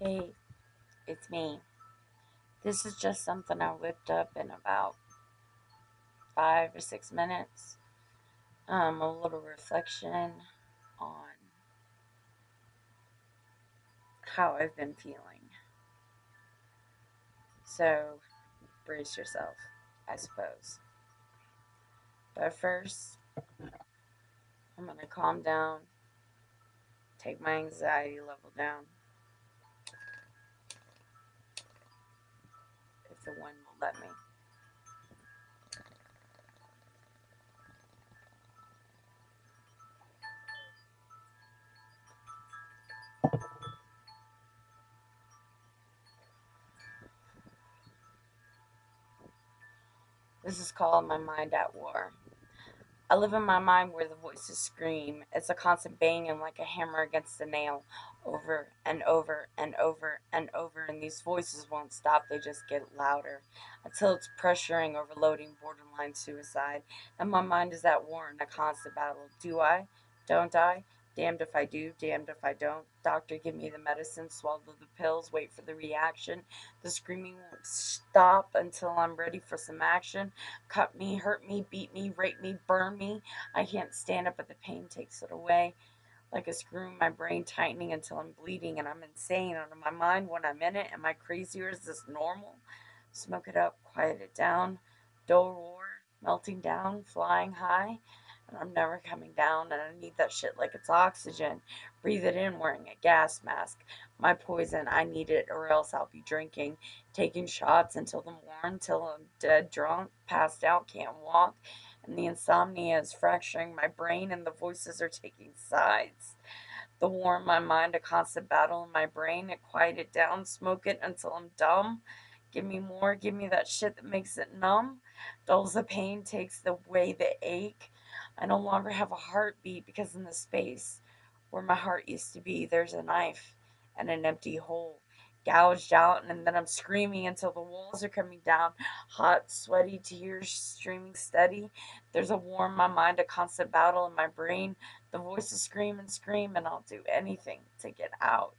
Hey, it's me. This is just something I whipped up in about 5 or 6 minutes. A little reflection on how I've been feeling. So, brace yourself, I suppose. But first, I'm going to calm down, take my anxiety level down, if the wind will let me. This is called My Mind at War. I live in my mind where the voices scream. It's a constant banging like a hammer against a nail, over and over and over and over, and these voices won't stop, they just get louder until it's pressuring, overloading, borderline suicide. And my mind is at war in a constant battle. Do I? Don't I? Damned if I do, damned if I don't. Doctor, give me the medicine, swallow the pills, wait for the reaction. The screaming won't stop until I'm ready for some action. Cut me, hurt me, beat me, rape me, burn me. I can't stand it, but the pain takes it away. Like a screw in my brain tightening until I'm bleeding and I'm insane out of my mind when I'm in it. Am I crazy or is this normal? Smoke it up, quiet it down. Dull roar, melting down, flying high. And I'm never coming down, and I need that shit like it's oxygen. Breathe it in wearing a gas mask. My poison, I need it, or else I'll be drinking. Taking shots until the morn, till I'm dead drunk, passed out, can't walk. And the insomnia is fracturing my brain, and the voices are taking sides. The war in my mind, a constant battle in my brain. It quiet it down, smoke it until I'm dumb. Give me more, give me that shit that makes it numb. Dulls the pain, takes away the ache. I no longer have a heartbeat because in the space where my heart used to be, there's a knife and an empty hole gouged out, and then I'm screaming until the walls are coming down. Hot, sweaty tears streaming steady. There's a war in my mind, a constant battle in my brain. The voices scream and scream, and I'll do anything to get out.